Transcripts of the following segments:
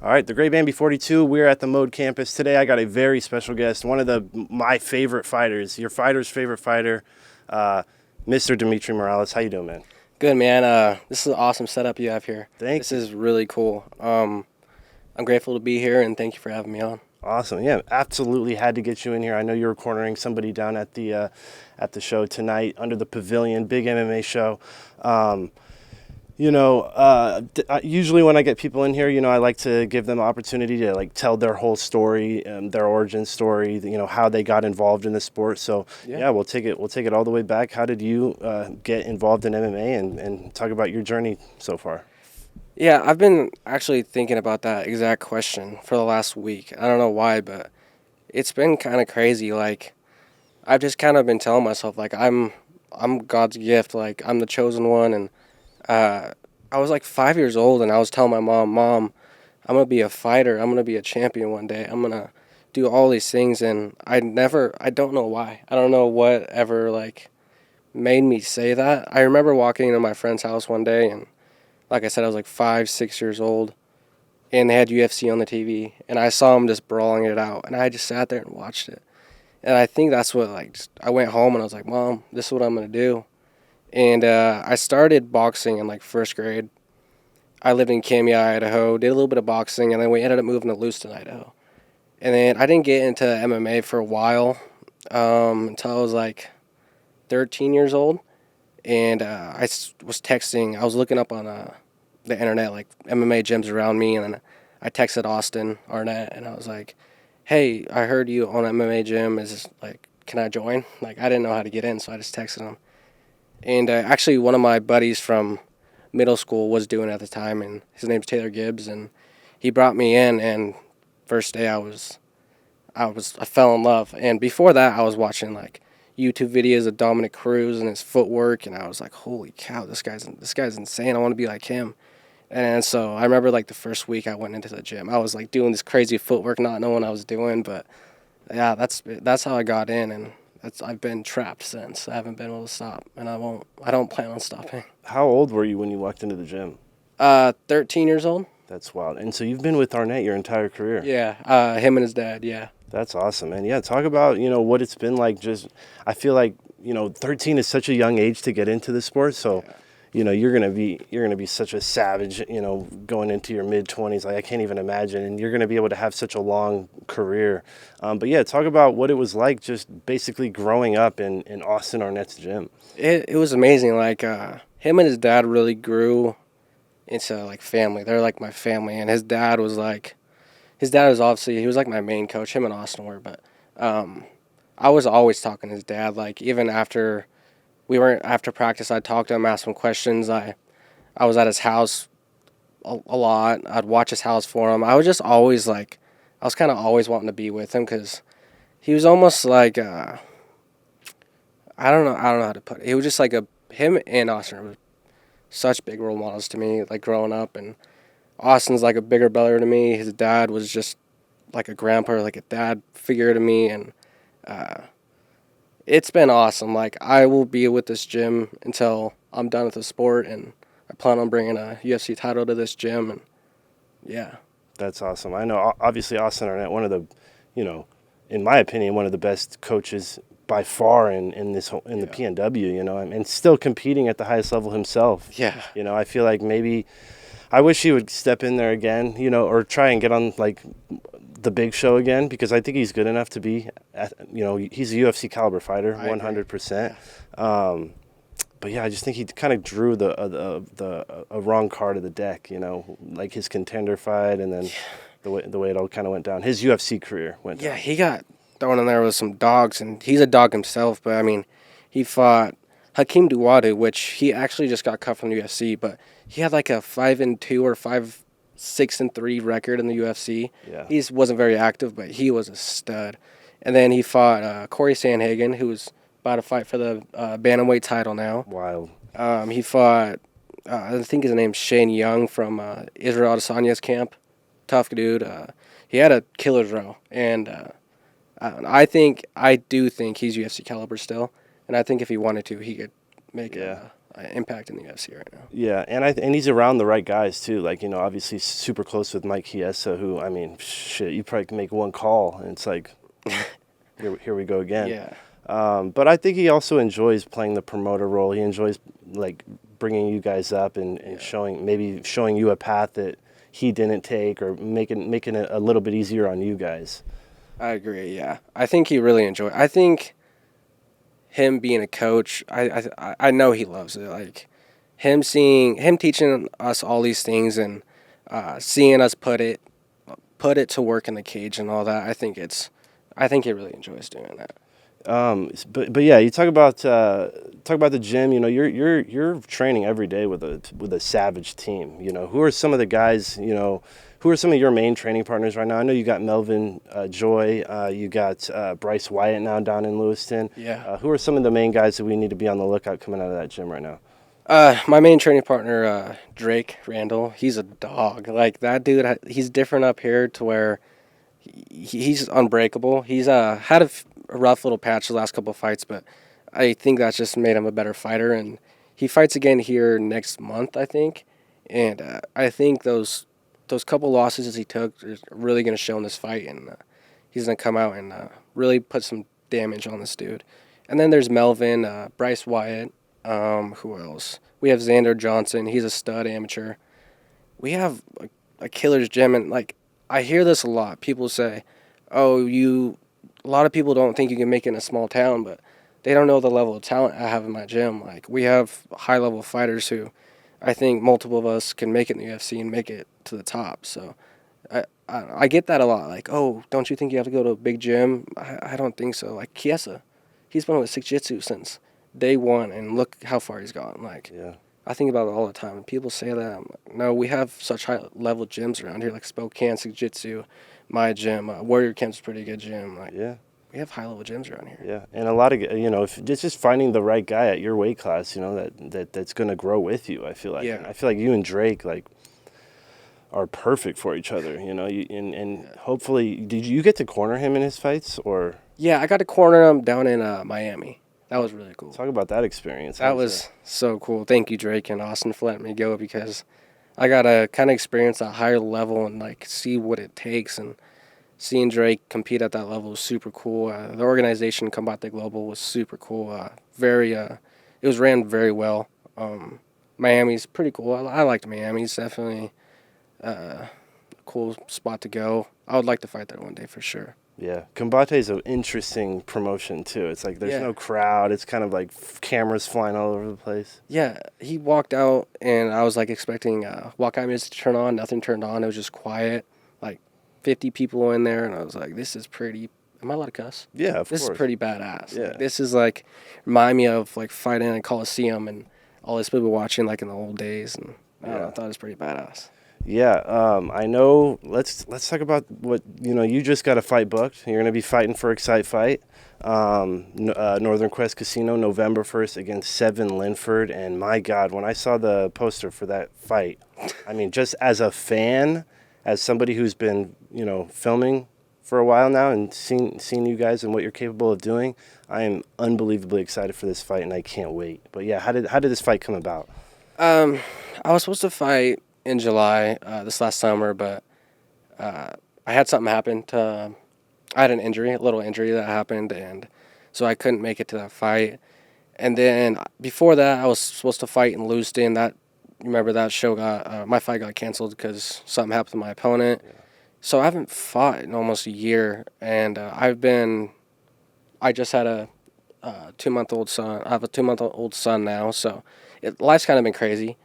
All right, the Great Bambi 42. We're at the Mode campus today. I got a very special guest, one of my favorite fighters, your fighter's favorite fighter, Mr. Demitri Morales. How you doing, man? Good, man. This is an awesome setup you have here. Thank This you. is really cool. I'm grateful to be here, and thank you for having me on. Awesome. Yeah, absolutely had to get you in here. I know you were cornering somebody down at the show tonight under the pavilion, big MMA show. Usually when I get people in here, I like to give them the opportunity to like tell their whole story, their origin story, how they got involved in the sport. So yeah, we'll take it all the way back. How did you get involved in MMA and talk about your journey so far? Yeah, I've been actually thinking about that exact question for the last week. I don't know why, but it's been kind of crazy. Like, I've just kind of been telling myself, like, I'm God's gift. Like, I'm the chosen one. And I was like 5 years old, and I was telling my Mom, I'm gonna be a fighter. I'm gonna be a champion one day. I'm gonna do all these things. And I don't know why. I don't know what ever like made me say that. I remember walking into my friend's house one day, and like I said, I was like 5, 6 years old, and they had UFC on the TV, and I saw them just brawling it out, and I just sat there and watched it. And I think that's what, like, I went home and I was like, Mom, this is what I'm going to do. And I started boxing in like first grade. I lived in Kamiah, Idaho, did a little bit of boxing, and then we ended up moving to Lewiston, Idaho. And then I didn't get into MMA for a while until I was like 13 years old. And was texting, I was looking up on the internet, like MMA gyms around me, and then I texted Austin Arnett, and I was like, hey, I heard you on MMA gym, is this, like, can I join? Like, I didn't know how to get in, so I just texted him. And actually, one of my buddies from middle school was doing it at the time, and his name's Taylor Gibbs, and he brought me in, and first day I fell in love. And before that, I was watching, like, YouTube videos of Dominic Cruz and his footwork, and I was like, holy cow, this guy's insane. I want to be like him. And so I remember, like, the first week I went into the gym, I was like doing this crazy footwork, not knowing what I was doing. But yeah, that's how I got in, and I've been trapped since. I haven't been able to stop, and I don't plan on stopping. How old were you when you walked into the gym? 13 years old. That's wild. And so you've been with Arnett your entire career. Yeah, him and his dad. Yeah. That's awesome, man. Yeah, talk about, what it's been like. Just, I feel like, 13 is such a young age to get into the sport. So, you're going to be such a savage, going into your mid 20s. Like, I can't even imagine. And you're going to be able to have such a long career. But yeah, talk about what it was like just basically growing up in Austin Arnett's gym. It was amazing. Like, him and his dad really grew into, like, family. They're like my family. And his dad was obviously, he was like my main coach. Him and Austin were, but I was always talking to his dad. Like, even after practice, I'd talk to him, ask him questions. I was at his house a lot. I'd watch his house for him. I was just always like, I was kind of always wanting to be with him because he was almost like, I don't know how to put it. He was just like him and Austin were such big role models to me, like growing up. And Austin's like a bigger brother to me. His dad was just like a grandpa, like a dad figure to me, and it's been awesome. Like, I will be with this gym until I'm done with the sport, and I plan on bringing a UFC title to this gym, and yeah. That's awesome. I know, obviously, Austin Arnett, one of the, in my opinion, one of the best coaches by far in the PNW, and still competing at the highest level himself. Yeah. I feel like maybe I wish he would step in there again, or try and get on like the big show again, because I think he's good enough to be, he's a UFC caliber fighter, 100%. Yeah. But yeah, I just think he kind of drew a wrong card of the deck, like his contender fight, and then the way it all kind of went down. His UFC career went down. Yeah, he got thrown in there with some dogs, and he's a dog himself. But I mean, he fought Hakeem Dawodu, which he actually just got cut from the UFC, but he had like a 5-2 or 5-6-3 record in the UFC. Yeah. He wasn't very active, but he was a stud. And then he fought Corey Sandhagen, who was about to fight for the bantamweight title now. Wild. He fought, I think his name's Shane Young from Israel Adesanya's camp. Tough dude. He had a killer's row. And I do think he's UFC caliber still. And I think if he wanted to, he could make a impact in the UFC right now. Yeah, and he's around the right guys too. Like, you know, obviously super close with Mike Chiesa, who, I mean, shit, you probably can make one call and it's like, here we go again. Yeah. But I think he also enjoys playing the promoter role. He enjoys like bringing you guys up and showing you a path that he didn't take, or making it a little bit easier on you guys. I agree. Yeah, I think he really enjoyed. I think him being a coach, I know he loves it. Like him teaching us all these things and seeing us put it to work in the cage and all that. I think he really enjoys doing that. But yeah, you talk about the gym. You know, you're training every day with a savage team. You know, who are some of the guys? You know, who are some of your main training partners right now? I know you got Melvin Joy. You got Bryce Wyatt now down in Lewiston. Yeah. Who are some of the main guys that we need to be on the lookout coming out of that gym right now? My main training partner, Drake Randall. He's a dog. Like that dude. He's different up here to where he's unbreakable. He's had a rough little patch the last couple of fights, but I think that's just made him a better fighter. And he fights again here next month, I think. And I think those couple losses that he took are really going to show in this fight, and he's going to come out and really put some damage on this dude. And then there's Melvin, Bryce Wyatt. Who else? We have Xander Johnson. He's a stud amateur. We have a killer's gym, and like I hear this a lot. People say, "Oh, A lot of people don't think you can make it in a small town, but they don't know the level of talent I have in my gym. Like we have high level fighters who, I think multiple of us can make it in the UFC and make it to the top. So, I get that a lot. Like, oh, don't you think you have to go to a big gym? I don't think so. Like Chiesa, he's been with Six Jitsu since day one, and look how far he's gone. Like, Yeah. I think about it all the time, and people say that. I'm like, no, we have such high level gyms around here, like Spokane Six Jitsu, my gym, Warrior Camp's a pretty good gym. Like, Yeah. we have high level gyms around here. Yeah, and a lot of, you know, if it's just finding the right guy at your weight class, you know, that's going to grow with you. I feel like. Yeah. I feel like you and Drake like are perfect for each other. You know, and hopefully, did you get to corner him in his fights, or Yeah, I got to corner him down in Miami. That was really cool. talk about that experience? That was so cool. Thank you, Drake and Austin, for letting me go, because I got to kind of experience a higher level and like see what it takes. And seeing Drake compete at that level was super cool. The organization Combate Global was super cool. It was ran very well. Miami's pretty cool. I liked Miami. It's definitely a cool spot to go. I would like to fight there one day for sure. Yeah, Combate is an interesting promotion too. It's like there's no crowd. It's kind of like cameras flying all over the place. Yeah, he walked out, and I was like expecting walkout music to turn on. Nothing turned on. It was just quiet. Like 50 people in there, and I was like, "This is pretty." Am I allowed to cuss? Yeah, of course. This is pretty badass. Yeah. Like, this is like remind me of like fighting in a Coliseum and all these people watching like in the old days, and I don't know, I thought it was pretty badass. Yeah, I know. Let's talk about what you just got a fight booked. You're going to be fighting for Excite Fight, Northern Quest Casino, November 1st against Seven Linford. And my God, when I saw the poster for that fight, I mean, just as a fan, as somebody who's been filming for a while now and seen you guys and what you're capable of doing, I am unbelievably excited for this fight, and I can't wait. But yeah, how did this fight come about? I was supposed to fight in July this last summer, but I had something happen. I had a little injury that happened, and so I couldn't make it to that fight. And then before that, I was supposed to fight in Lewiston. Remember that show my fight got canceled because something happened to my opponent. Yeah. So I haven't fought in almost a year, and I just had a 2-month-old son. I have a 2-month-old son now, so life's kind of been crazy.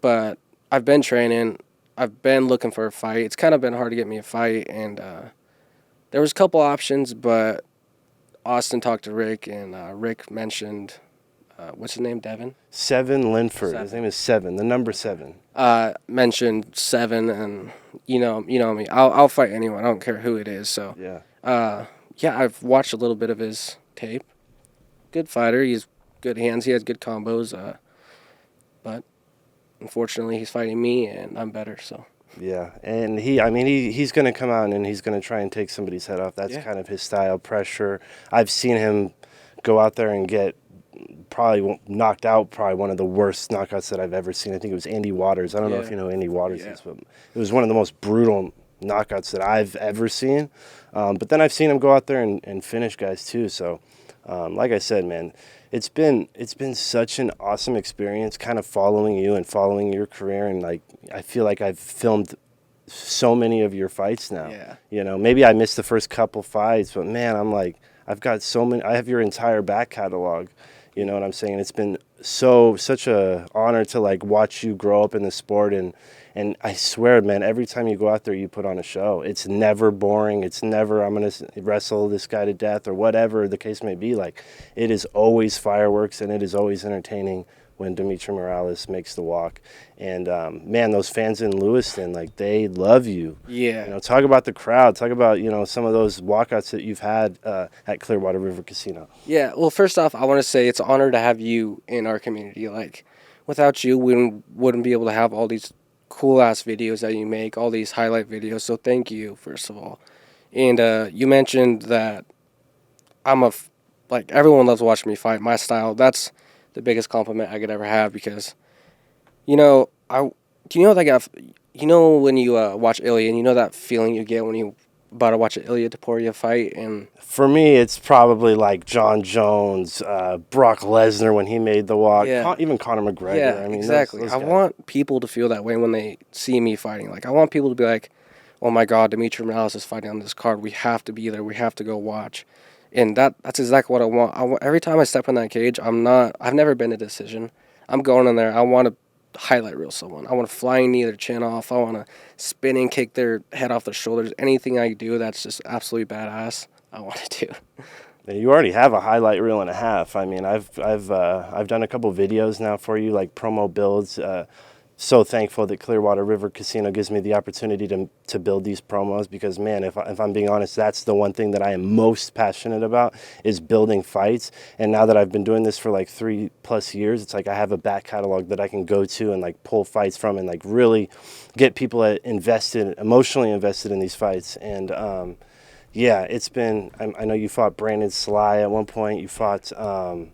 But I've been training. I've been looking for a fight. It's kind of been hard to get me a fight, and there was a couple options, but Austin talked to Rick, and Rick mentioned, what's his name, Devin? Seven Linford. His name is Seven, the number 7. Mentioned Seven, and you know me. I'll fight anyone. I don't care who it is. So yeah, I've watched a little bit of his tape. Good fighter. He has good hands. He has good combos. But unfortunately, he's fighting me, and I'm better. So. Yeah, and he's going to come out and he's going to try and take somebody's head off. That's kind of his style, pressure. I've seen him go out there and get probably knocked out probably one of the worst knockouts that I've ever seen. I think it was Andy Waters. I don't know if you know who Andy Waters is, but it was one of the most brutal knockouts that I've ever seen. But then I've seen him go out there and finish guys too. So, like I said, man, it's been such an awesome experience, kind of following you and following your career, and like I feel like I've filmed so many of your fights now. Yeah. You know, maybe I missed the first couple fights, but man, I'm like, I've got so many. I have your entire back catalog. You know what I'm saying? It's been such a honor to like watch you grow up in the sport, and I swear, man, every time you go out there, you put on a show. It's never boring. It's never I'm gonna wrestle this guy to death or whatever the case may be. Like, it is always fireworks, and it is always entertaining when Demitri Morales makes the walk. And man, those fans in Lewiston, like, they love you. Yeah. You know, talk about the crowd. Talk about, you know, some of those walkouts that you've had at Clearwater River Casino. Yeah. Well, first off, I want to say it's an honor to have you in our community. Like, without you, we wouldn't be able to have all these cool ass videos that you make, all these highlight videos. So thank you, first of all. And you mentioned that like, everyone loves watching me fight. My style, that's the biggest compliment I could ever have, because, you know, when you watch Ilya, and you know that feeling you get when you about to watch an Ilya Topuria fight. And for me, it's probably like John Jones, Brock Lesnar when he made the walk, even Conor McGregor. Yeah, I mean, exactly. those I want people to feel that way when they see me fighting. Like, I want people to be like, "Oh my God, Demitri Morales is fighting on this card. We have to be there. We have to go watch." And that's exactly what I want. Every time I step in that cage, I've never been a decision. I'm going in there. I want to highlight reel someone. I want to flying knee their chin off. I want to spinning kick their head off their shoulders. Anything I do that's just absolutely badass, I want to do. You already have a highlight reel and a half. I mean, I've done a couple videos now for you, like promo builds. So thankful that Clearwater River Casino gives me the opportunity to build these promos, because, man, if I'm being honest, that's the one thing that I am most passionate about, is building fights. And now that I've been doing this for like 3+ years, it's like I have a back catalog that I can go to and like pull fights from and like really get people emotionally invested in these fights. And yeah, it's been. I know you fought Brandon Sly at one point. You fought some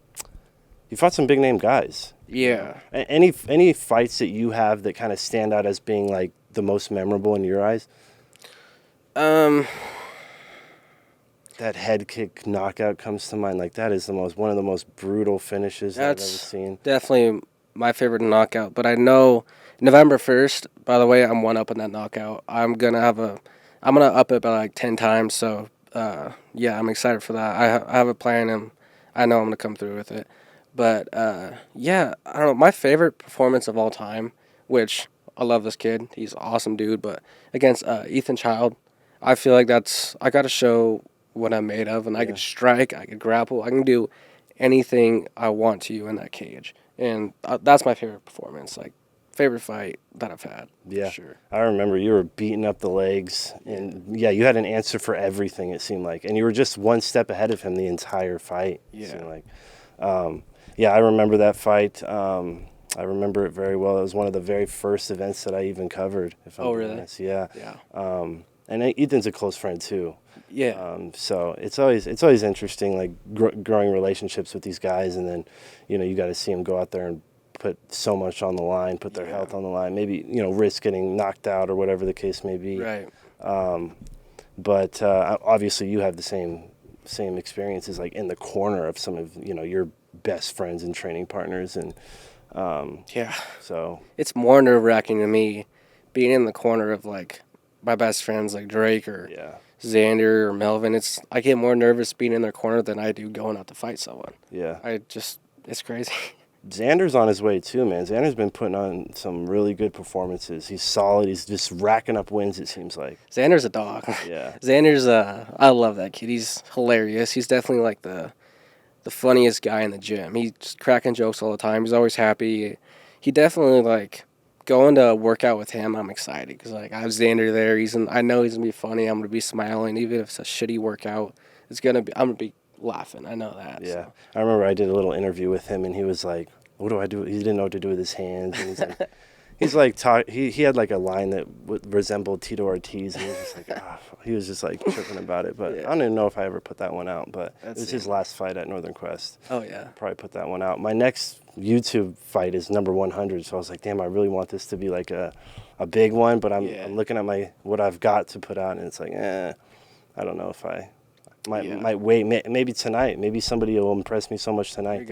big name guys. Yeah. Any fights that you have that kind of stand out as being like the most memorable in your eyes? That head kick knockout comes to mind. Like, that is one of the most brutal finishes I've ever seen. Definitely my favorite knockout. But I know November 1st, by the way, I'm 1-up in that knockout. I'm gonna up it by like 10 times. So yeah, I'm excited for that. I have a plan, and I know I'm gonna come through with it. But yeah, I don't know. My favorite performance of all time, which I love this kid. He's an awesome dude. But against Ethan Child, I feel like I got to show what I'm made of, and I can strike, I can grapple, I can do anything I want to you in that cage. And that's my favorite performance, like favorite fight that I've had. Yeah, for sure. I remember you were beating up the legs, and you had an answer for everything, it seemed like, and you were just one step ahead of him the entire fight. It seemed like. Yeah, I remember that fight. I remember it very well. It was one of the very first events that I even covered, if I'm being honest. Yeah. And Ethan's a close friend too. Yeah. So it's always interesting, like growing relationships with these guys, and then, you got to see them go out there and put so much on the line, put their health on the line, maybe, risk getting knocked out or whatever the case may be. Right. But obviously you have the same experiences, like in the corner of some of your best friends and training partners, and so it's more nerve-wracking to me being in the corner of like my best friends like Drake or Xander or Melvin. I get more nervous being in their corner than I do going out to fight someone. It's crazy. Xander's on his way too, man. Xander's been putting on some really good performances. He's solid. He's just racking up wins, it seems like. Xander's a dog. Yeah. Xander's I love that kid. He's hilarious. He's definitely like the funniest guy in the gym. He's cracking jokes all the time. He's always happy. He definitely, like, going to work out with him, I'm excited because, like, I have Xander there. I know he's going to be funny. I'm going to be smiling. Even if it's a shitty workout, I'm going to be laughing. I know that. Yeah. So. I remember I did a little interview with him, and he was like, what do I do? He didn't know what to do with his hands. And He's like he had like a line that resembled Tito Ortiz, and he was just like he was just like tripping about it. But I don't even know if I ever put that one out. But it was his last fight at Northern Quest. Oh yeah, Probably put that one out. My next YouTube fight is number 100, so I was like, damn, I really want this to be like a big one. But I'm looking at what I've got to put out, and it's like, I don't know if I might wait. Maybe tonight. Maybe somebody will impress me so much tonight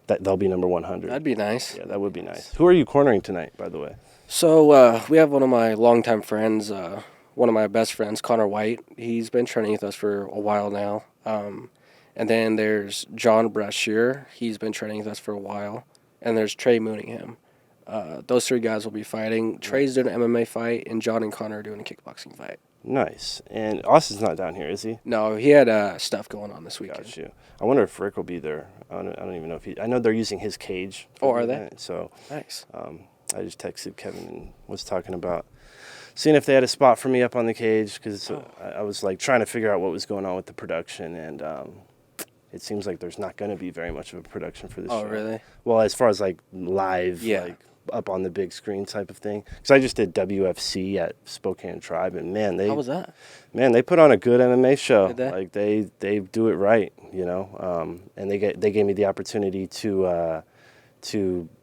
that they'll be number 100. That'd be nice. Yeah, that would be nice. Who are you cornering tonight, by the way? So we have one of my longtime friends, one of my best friends, Connor White. He's been training with us for a while now. And then there's John Brashear. He's been training with us for a while. And there's Trey Mooningham. Those three guys will be fighting. Trey's doing an MMA fight, and John and Connor are doing a kickboxing fight. Nice. And Austin's not down here, is he? No, he had stuff going on this weekend. Got you. I wonder if Rick will be there. I don't even know if I know they're using his cage. Oh, are they? Event, so nice. I just texted Kevin and was talking about seeing if they had a spot for me up on the cage because I was like trying to figure out what was going on with the production, and it seems like there's not going to be very much of a production for this show. Oh, really? Well, as far as like live, like up on the big screen type of thing. Because I just did WFC at Spokane Tribe, and man, how was that? Man, they put on a good MMA show. Did they? Like they do it right, you know. And they gave me the opportunity to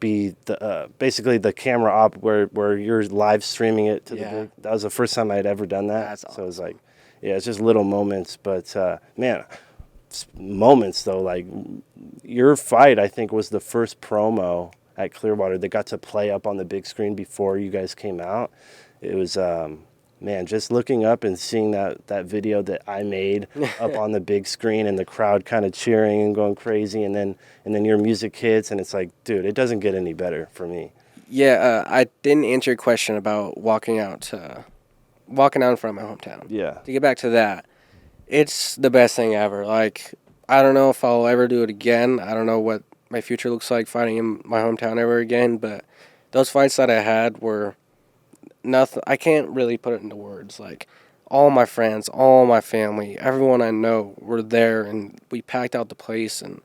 be the basically the camera op where you're live streaming it to the big. That was the first time I had ever done that. That's awesome. So it was like, it's just little moments, but man, moments though. Like your fight, I think was the first promo at Clearwater that got to play up on the big screen before you guys came out. It was man, just looking up and seeing that video that I made up on the big screen and the crowd kind of cheering and going crazy, and then your music hits, and it's like, dude, it doesn't get any better for me. Yeah, I didn't answer your question about walking out in front of my hometown. Yeah. To get back to that, it's the best thing ever. Like, I don't know if I'll ever do it again. I don't know what my future looks like fighting in my hometown ever again, but those fights that I had were nothing. I can't really put it into words. Like, all my friends, all my family, everyone I know were there, and we packed out the place, and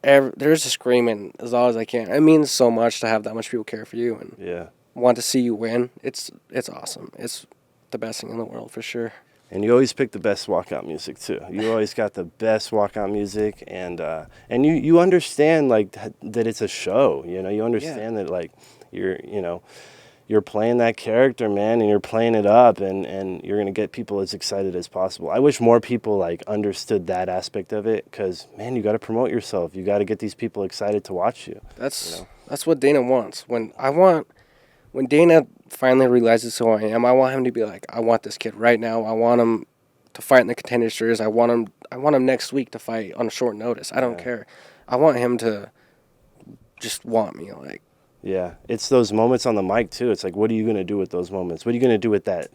there's just screaming as loud as I can. It means so much to have that much people care for you and want to see you win. It's awesome. It's the best thing in the world for sure. And you always pick the best walkout music too. You always got the best walkout music, and you understand like that it's a show. You know, you understand that like you're playing that character, man, and you're playing it up, and you're gonna get people as excited as possible. I wish more people like understood that aspect of it, because man, you got to promote yourself. You got to get these people excited to watch you. That's what Dana wants. When Dana finally realizes who I am, I want him to be like, I want this kid right now. I want him to fight in the Contender Series. I want him next week to fight on short notice. I don't care. I want him to just want me, like. Yeah, it's those moments on the mic too. It's like, what are you gonna do with those moments? What are you gonna do with that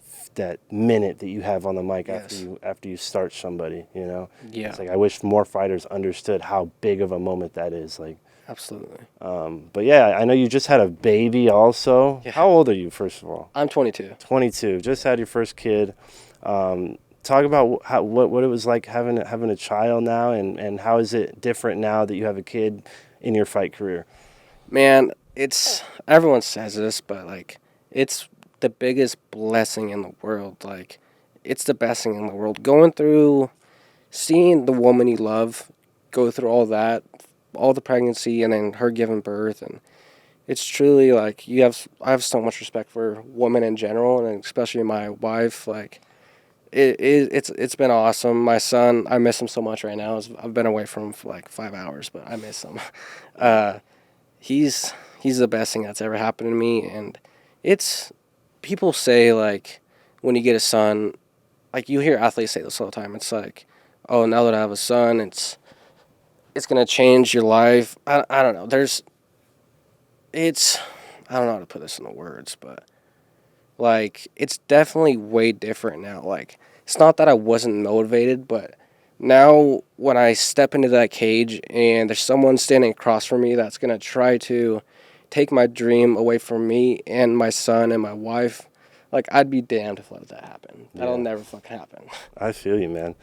minute that you have on the mic after you start somebody? You know. Yeah. It's like I wish more fighters understood how big of a moment that is. Like. Absolutely. But yeah, I know you just had a baby also. Yeah. How old are you, first of all? I'm 22. 22. Just had your first kid. Talk about what it was like having a child now, and how is it different now that you have a kid in your fight career? Man, everyone says this, but like it's the biggest blessing in the world. Like, it's the best thing in the world. Seeing the woman you love go through all that, all the pregnancy, and then her giving birth, and it's truly like I have so much respect for women in general, and especially my wife. Like, it's been awesome. My son, I miss him so much right now. I've been away from him for like 5 hours, but I miss him. He's the best thing that's ever happened to me, and people say like when you get a son, like you hear athletes say this all the time. It's like, oh, now that I have a son, it's gonna change your life. I don't know. I don't know how to put this into words, but like it's definitely way different now. Like, it's not that I wasn't motivated, but now when I step into that cage and there's someone standing across from me that's gonna try to take my dream away from me and my son and my wife, Like, I'd be damned if let that happen. That'll Yeah. never fucking happen. I feel you, man.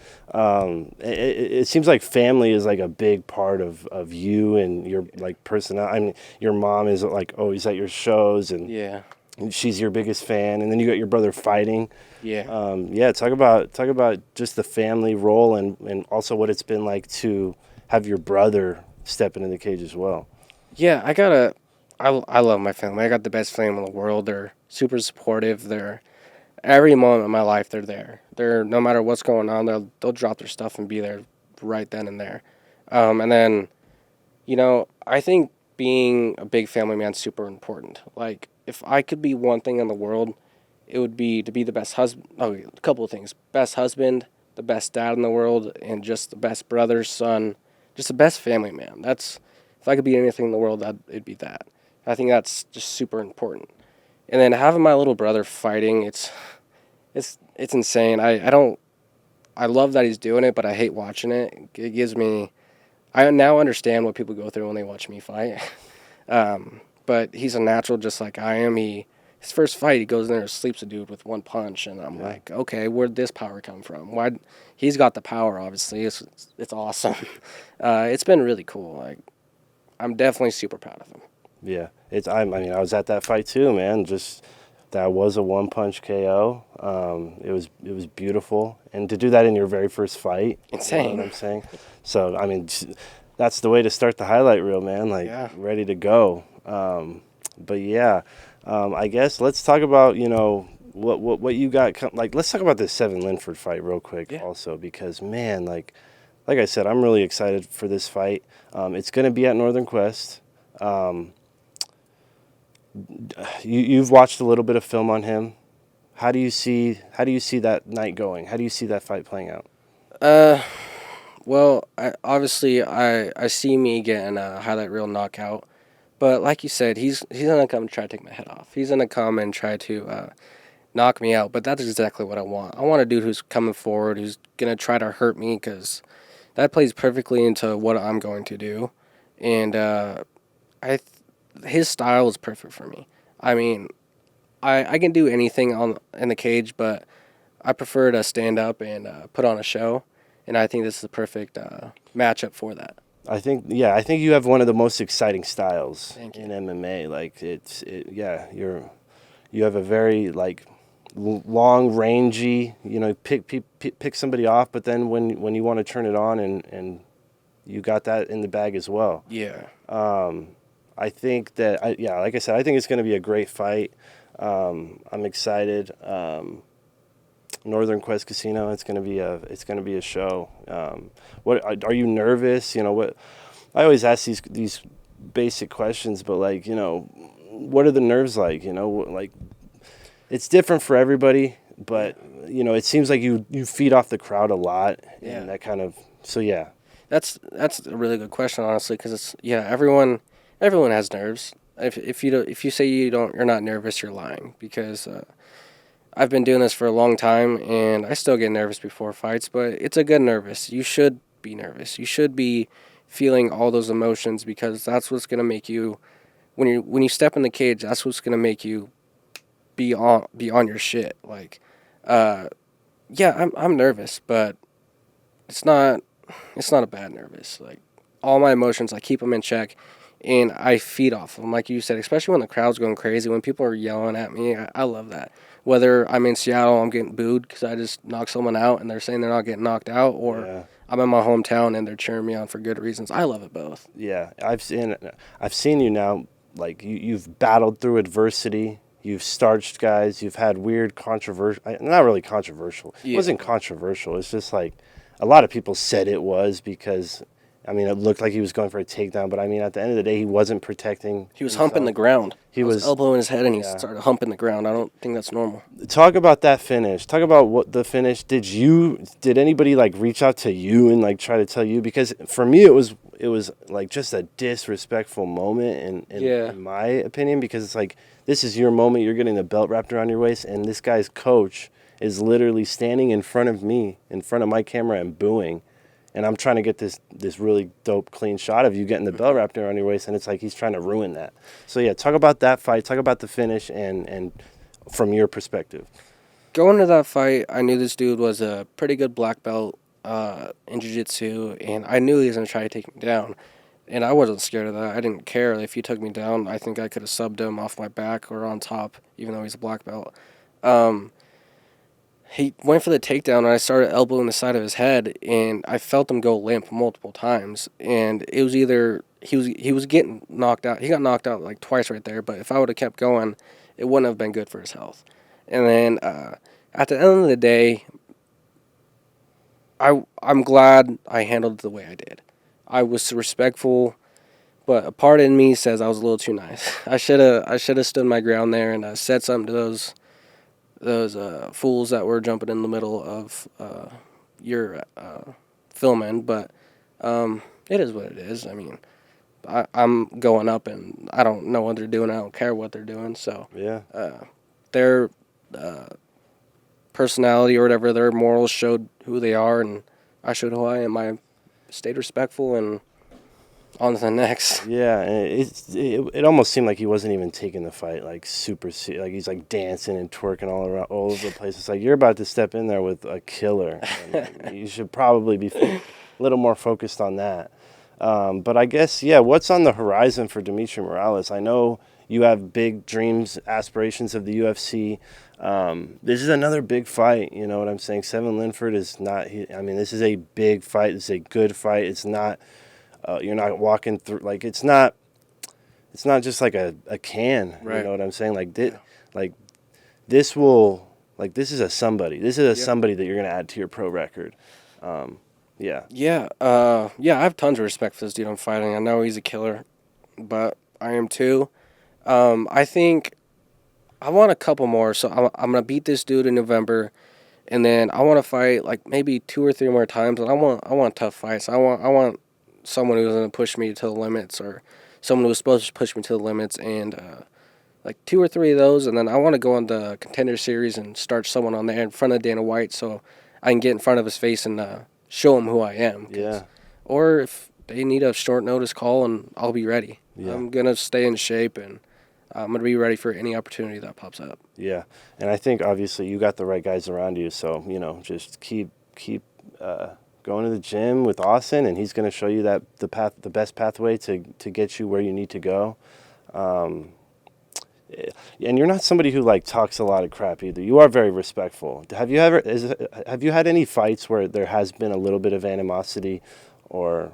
It seems like family is like a big part of you and your like personality. I mean, your mom is like always at your shows, and Yeah. she's your biggest fan. And then you got your brother fighting. Yeah. Yeah, talk about just the family role and also what it's been like to have your brother step into the cage as well. Yeah, I love my family. I got the best family in the world. They're super supportive. They're every moment of my life. They're there. They're no matter what's going on. They'll drop their stuff and be there right then and there. And then, I think being a big family man's super important. Like, if I could be one thing in the world, it would be to be the best husband. Oh, a couple of things: best husband, the best dad in the world, and just the best brother, son, just the best family man. That's if I could be anything in the world, it'd be that. I think that's just super important. And then having my little brother fighting, it's insane. I love that he's doing it, but I hate watching it. It gives me. I now understand what people go through when they watch me fight. But he's a natural, just like I am. His first fight, he goes in there and sleeps a dude with one punch, and I'm like, okay, where'd this power come from? Why? He's got the power, obviously. It's awesome. It's been really cool. Like, I'm definitely super proud of him. Yeah, I mean, I was at that fight too, man. Just that was a one punch KO. It was beautiful, and to do that in your very first fight, Insane. You know what I'm saying? So I mean, that's the way to start the highlight reel, man. Like ready to go. But yeah, I guess let's talk about what you got. Like let's talk about this Seven Linford fight real quick, also because man, like I said, I'm really excited for this fight. It's gonna be at Northern Quest. You've watched a little bit of film on him. How do you see that night going? How do you see that fight playing out? Well, I see me getting a highlight reel knockout, but like you said, he's gonna come and try to take my head off. He's gonna come and try to knock me out. But that's exactly what I want. I want a dude who's coming forward, who's gonna try to hurt me, because that plays perfectly into what I'm going to do, and his style is perfect for me. I mean, I can do anything in the cage, but I prefer to stand up and put on a show, and I think this is the perfect matchup for that. I think you have one of the most exciting styles in MMA. Like you have a very like long rangy. Pick somebody off, but then when you want to turn it on and you got that in the bag as well. Yeah. I think that like I said, I think it's going to be a great fight. I'm excited. Northern Quest Casino. It's going to be a show. What are you nervous? What I always ask these basic questions, but what are the nerves like? Like it's different for everybody, but it seems like you feed off the crowd a lot, and that kind of yeah. That's a really good question, honestly, because everyone has nerves. If you say you're not nervous, you're lying, because I've been doing this for a long time, and I still get nervous before fights, but it's a good nervous. You should be nervous. You should be feeling all those emotions, because that's what's gonna make you when you step in the cage. That's what's gonna make you be on your shit. Like, I'm nervous, but it's not a bad nervous. Like, all my emotions, I keep them in check, and I feed off them, like you said, especially when the crowd's going crazy, when people are yelling at me. I love that. Whether I'm in Seattle, I'm getting booed because I just knocked someone out and they're saying they're not getting knocked out, or I'm in my hometown and they're cheering me on for good reasons. I love it both. Yeah, I've seen you now. Like you've battled through adversity. You've starched guys. You've had weird controversial. Not really controversial. It wasn't controversial. It's just like a lot of people said it was because. I mean, it looked like he was going for a takedown, but I mean, at the end of the day, he wasn't protecting. He was humping the ground. He was elbowing his head, and he started humping the ground. I don't think that's normal. Talk about that finish. Talk about what the finish. Did anybody like reach out to you and like try to tell you? Because for me, it was like just a disrespectful moment in my opinion, because it's like, this is your moment. You're getting the belt wrapped around your waist, and this guy's coach is literally standing in front of me, in front of my camera, and booing. And I'm trying to get this really dope, clean shot of you getting the belt wrapped around your waist, and it's like he's trying to ruin that. So, yeah, talk about that fight. Talk about the finish and from your perspective? Going to that fight, I knew this dude was a pretty good black belt in jiu-jitsu, and I knew he was going to try to take me down. And I wasn't scared of that. I didn't care if he took me down. I think I could have subbed him off my back or on top, even though he's a black belt. Um, he went for the takedown, and I started elbowing the side of his head, and I felt him go limp multiple times. And it was either he was getting knocked out. He got knocked out like twice right there. But if I would have kept going, it wouldn't have been good for his health. And then at the end of the day, I'm glad I handled it the way I did. I was respectful, but a part in me says I was a little too nice. I should have stood my ground there and said something to those fools that were jumping in the middle of your filming. But it is what it is. I mean, I'm going up and I don't know what they're doing. I don't care what they're doing. So Yeah. their personality or whatever, their morals showed who they are, and I showed who I am. I stayed respectful and on to the next. Yeah, and it almost seemed like he wasn't even taking the fight like super like he's like dancing and twerking all over the place. It's like you're about to step in there with a killer. And like, you should probably be a little more focused on that. But I guess what's on the horizon for Demitri Morales? I know you have big dreams, aspirations of the UFC. This is another big fight. You know what I'm saying? Seven Linford is not. I mean, this is a big fight. It's a good fight. It's not. You're not walking through like it's not just like a can. Right. You know what I'm saying? Like this will this is a somebody. This is a somebody that you're gonna add to your pro record. Yeah. Yeah. I have tons of respect for this dude I'm fighting. I know he's a killer, but I am too. I think I want a couple more, so I'm gonna beat this dude in November, and then I want to fight like maybe 2 or 3 more times. And I want tough fights. I want someone who's going to push me to the limits, or someone who was supposed to push me to the limits, and like 2 or 3 of those, and then I want to go on the Contender Series and start someone on there in front of Dana White so I can get in front of his face and show him who I am. Yeah. Or if they need a short notice call, and I'll be ready. Yeah. I'm going to stay in shape, and I'm going to be ready for any opportunity that pops up. Yeah, and I think obviously you got the right guys around you, so just keep going to the gym with Austin, and he's going to show you the best pathway to get you where you need to go. And you're not somebody who like talks a lot of crap either. You are very respectful. Have you had any fights where there has been a little bit of animosity, or?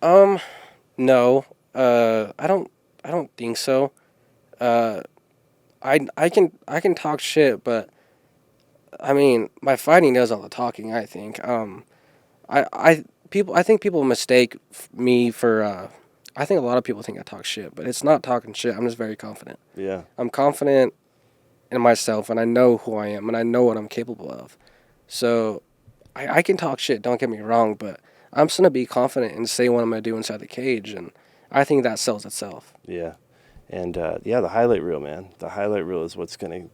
No, I don't think so. I can talk shit, but I mean, my fighting does all the talking, I think. I think people mistake me for I think a lot of people think I talk shit, but it's not talking shit. I'm just very confident. Yeah. I'm confident in myself, and I know who I am, and I know what I'm capable of. So I can talk shit, don't get me wrong, but I'm just going to be confident and say what I'm going to do inside the cage, and I think that sells itself. Yeah. And the highlight reel, man. The highlight reel is what's gonna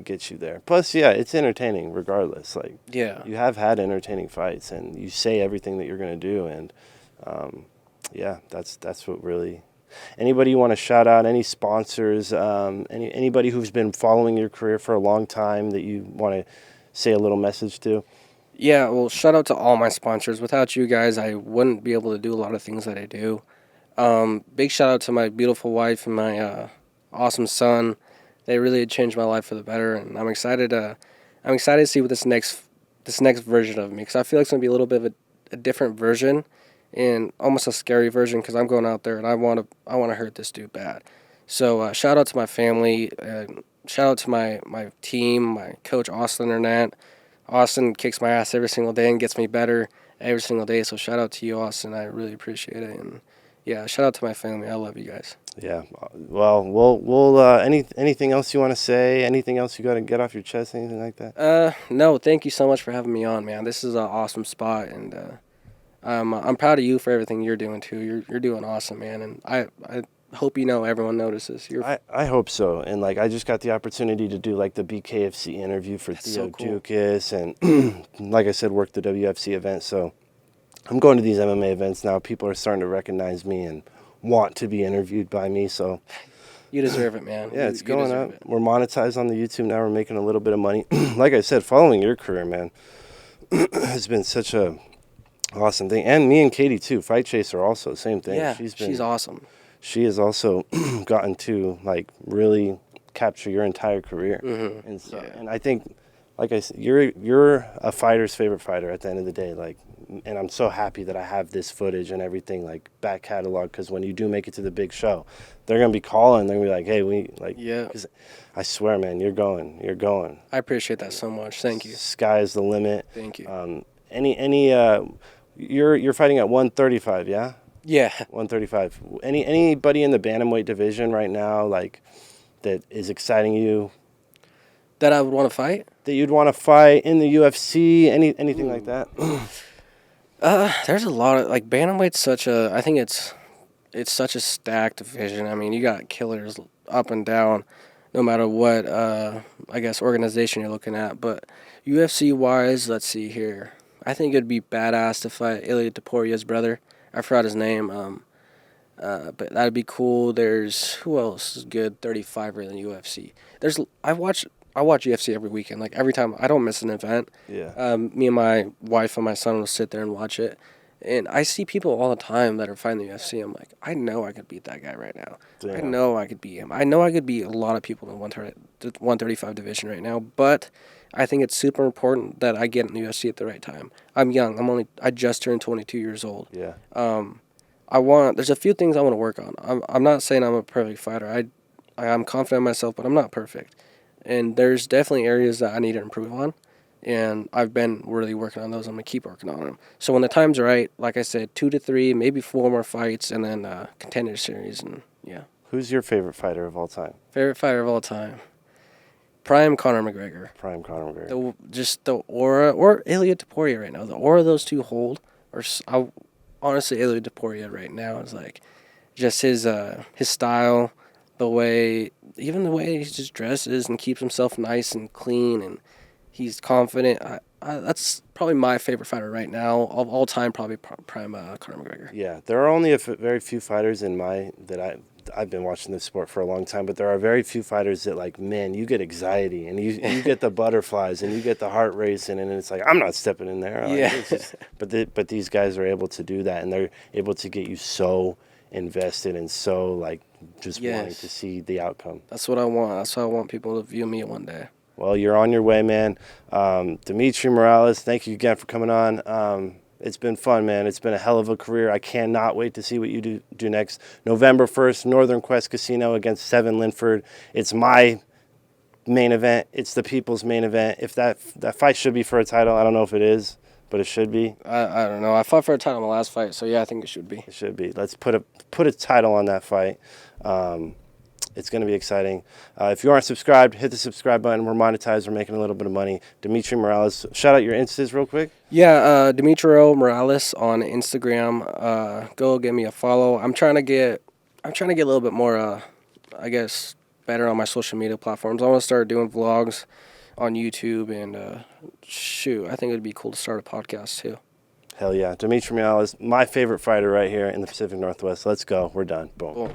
get you there. Plus, it's entertaining regardless. Like, Yeah. you have had entertaining fights, and you say everything that you're gonna do, and that's what really. Anybody you want to shout out? Any sponsors? Anybody who's been following your career for a long time that you want to say a little message to? Yeah. Well, shout out to all my sponsors. Without you guys, I wouldn't be able to do a lot of things that I do. Big shout out to my beautiful wife and my awesome son. They really changed my life for the better, and I'm excited to see what this next version of me, because I feel like it's gonna be a little bit of a different version, and almost a scary version, because I'm going out there and I want to hurt this dude bad. So shout out to my family, and shout out to my team, my coach Austin Arnett. Austin kicks my ass every single day and gets me better every single day. So shout out to you, Austin. I really appreciate it. And yeah, shout out to my family. I love you guys. Yeah. Well, we'll anything else you want to say? Anything else you got to get off your chest? Anything like that? No. Thank you so much for having me on, man. This is an awesome spot, and I'm proud of you for everything you're doing too. You're doing awesome, man. And I hope everyone notices. I hope so. And like, I just got the opportunity to do like the BKFC interview for That's Theo so cool. Dukas, and like I said, work the WFC event. So I'm going to these MMA events now. People are starting to recognize me and want to be interviewed by me. So You deserve it, man. Yeah, it's You going deserve up. it. We're monetized on the YouTube now. We're making a little bit of money. Like I said, following your career, man, has been such a awesome thing. And me and Katie too. Fight Chaser also, same thing. Yeah, she's awesome. She has also gotten to like really capture your entire career. Mm-hmm. And so, Yeah. and I think, like I said, you're a fighter's favorite fighter at the end of the day. Like, and I'm so happy that I have this footage and everything like back catalog, because when you do make it to the big show, they're gonna be calling. They're gonna be like, hey, we like. Yeah. Cause I swear, man, you're going. You're going. I appreciate that so much. Thank you. Sky is the limit. Thank you. You're fighting at 135, yeah. Yeah. 135. Anybody in the bantamweight division right now, like, that is exciting you? That I would want to fight? That you'd want to fight in the UFC? Anything like that? There's a lot of like bantamweight's such a. I think it's such a stacked division. I mean, you got killers up and down, no matter what. I guess organization you're looking at, but UFC wise, let's see here. I think it'd be badass to fight Ilia Topuria's brother. I forgot his name. But that'd be cool. There's who else is good 35er in the UFC. I watch UFC every weekend. Like every time, I don't miss an event. Yeah. Me and my wife and my son will sit there and watch it. And I see people all the time that are fighting the UFC. I'm like, I know I could beat that guy right now. Damn. I know I could beat him. I know I could beat a lot of people in the 135 division right now. But I think it's super important that I get in the UFC at the right time. I'm young. I just turned 22 years old. Yeah. There's a few things I want to work on. I'm not saying I'm a perfect fighter. I'm confident in myself, but I'm not perfect. And there's definitely areas that I need to improve on. And I've been really working on those. I'm going to keep working on them. So when the time's right, like I said, 2 to 3, maybe 4 more fights, and then contender series. And yeah. Who's your favorite fighter of all time? Favorite fighter of all time? Prime Conor McGregor. Prime Conor McGregor. Just the aura, or Ilia Topuria right now. The aura those two hold, honestly, Ilia Topuria right now is like just his style, the way he just dresses and keeps himself nice and clean, and he's confident. That's probably my favorite fighter right now of all time. Probably prime Conor McGregor. Yeah, there are only very few fighters I've been watching this sport for a long time, but there are very few fighters that, like, man, you get anxiety and you get the butterflies and you get the heart racing, and it's like, I'm not stepping in there. Like, Yeah. but these guys are able to do that, and they're able to get you so invested and so, like, just wanting to see the outcome. That's what I want. That's how I want people to view me one day. Well, you're on your way, man. Demitri Morales, thank you again for coming on. It's been fun, man. It's been a hell of a career. I cannot wait to see what you do next. November 1st, Northern Quest Casino against Seven Linford. It's my main event. It's the people's main event. If that fight should be for a title, I don't know if it is, but it should be. I don't know. I fought for a title in my last fight, so yeah, I think it should be. It should be. Let's put a title on that fight. It's going to be exciting. If you aren't subscribed, hit the subscribe button. We're monetized. We're making a little bit of money. Demitri Morales, shout out your Instas real quick. Yeah, Demitri Morales on Instagram. Go give me a follow. I'm trying to get a little bit more, I guess, better on my social media platforms. I want to start doing vlogs on YouTube, and I think it'd be cool to start a podcast too. Hell yeah. Demitri Morales, my favorite fighter right here in the Pacific Northwest. Let's go. We're done. Boom. Boom.